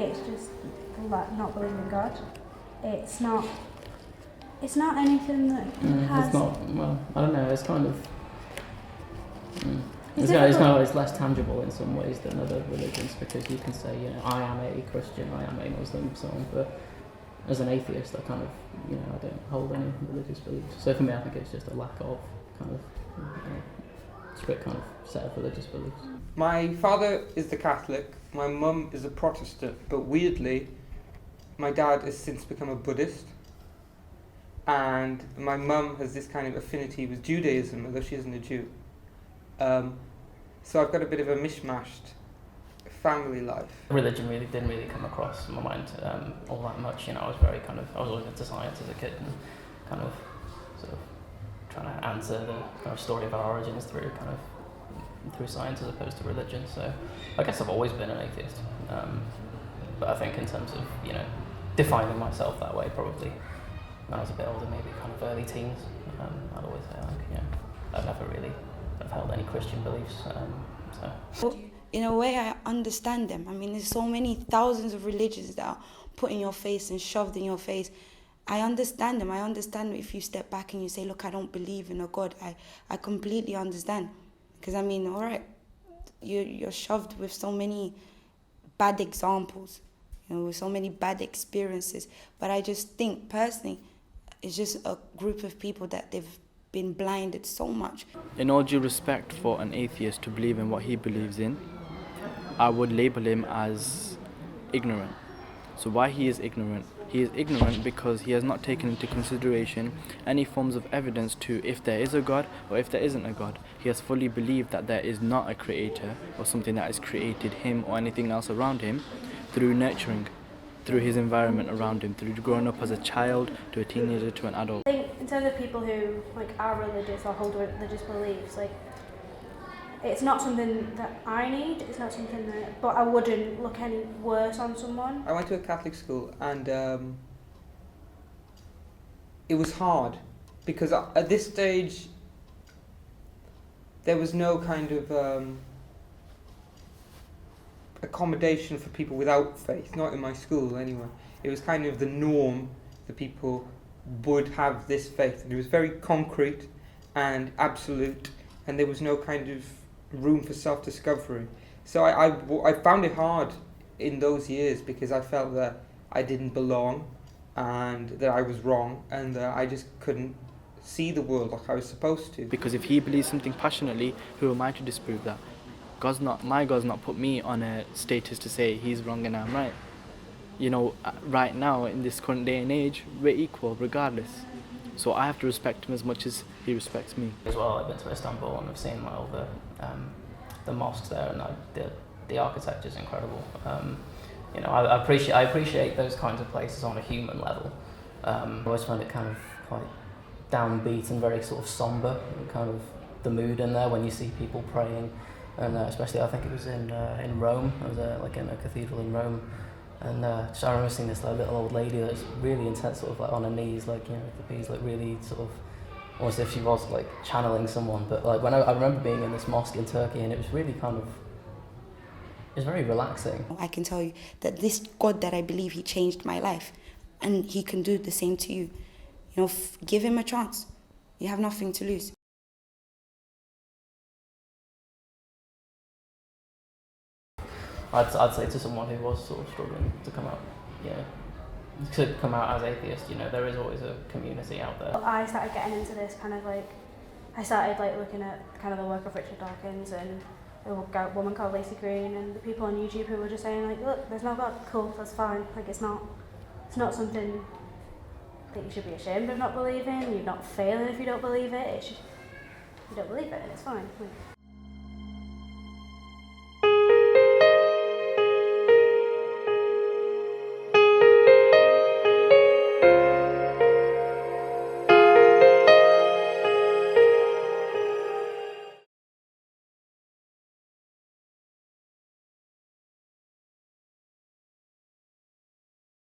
It's just not believing in God. It's not anything that has... It's not, well, I don't know, it's kind of... It's less tangible in some ways than other religions, because you can say, I am a Christian, I am a Muslim, so on, but as an atheist, I kind of, I don't hold any religious beliefs. So for me, I think it's just a lack of kind of strict kind of set of religious beliefs. My father is the Catholic, my mum is a Protestant, but weirdly, my dad has since become a Buddhist, and my mum has this kind of affinity with Judaism, although she isn't a Jew. So I've got a bit of a mishmashed family life. Religion didn't really come across my mind all that much. I was always into science as a kid, and kind of sort of trying to answer the kind of story of our origins through science as opposed to religion. So I guess I've always been an atheist, but I think in terms of defining myself that way, probably when I was a bit older, maybe kind of early teens, I'd always say I've never really held any Christian beliefs. Well, in a way, I understand them. I mean, there's so many thousands of religions that are put in your face and shoved in your face. I understand them. I understand if you step back and you say, look, I don't believe in a God. I completely understand. Because, I mean, all right, you're shoved with so many bad examples, with so many bad experiences. But I just think, personally, it's just a group of people that they've been blinded so much. In all due respect for an atheist to believe in what he believes in, I would label him as ignorant. So why he is ignorant? He is ignorant because he has not taken into consideration any forms of evidence to if there is a God or if there isn't a God. He has fully believed that there is not a creator or something that has created him or anything else around him through nurturing, through his environment around him, through growing up as a child to a teenager to an adult. I think in terms of people who are religious or hold religious beliefs, it's not something that I need. It's not something that, but I wouldn't look any worse on someone. I went to a Catholic school, and it was hard because at this stage there was no kind of accommodation for people without faith, not in my school anyway. It was kind of the norm that people would have this faith, and it was very concrete and absolute, and there was no kind of room for self-discovery. So I found it hard in those years because I felt that I didn't belong and that I was wrong and that I just couldn't see the world like I was supposed to. Because if he believes something passionately, who am I to disprove that? My God's not put me on a status to say he's wrong and I'm right. Right now in this current day and age, we're equal regardless. So I have to respect him as much as he respects me. As well, I've been to Istanbul and I've seen all the mosques there, and the architecture is incredible. I appreciate those kinds of places on a human level. I always find it kind of quite downbeat and very sort of somber, kind of the mood in there when you see people praying. And especially, I think it was in Rome. I was in a cathedral in Rome, and so I remember seeing this little old lady that's really intense, sort of on her knees, the knees, really sort of almost as if she was channeling someone. But when I remember being in this mosque in Turkey, and it was really it's very relaxing. I can tell you that this God that I believe, he changed my life, and he can do the same to you. Give him a chance. You have nothing to lose. I'd say to someone who was sort of struggling to come out, to come out as atheist, there is always a community out there. I started getting into this I started looking at kind of the work of Richard Dawkins and a woman called Lacey Green and the people on YouTube who were just saying look, there's no God, cool, that's fine. It's not something that you should be ashamed of not believing. You're not failing if you don't believe it. It's just, you don't believe it and it's fine.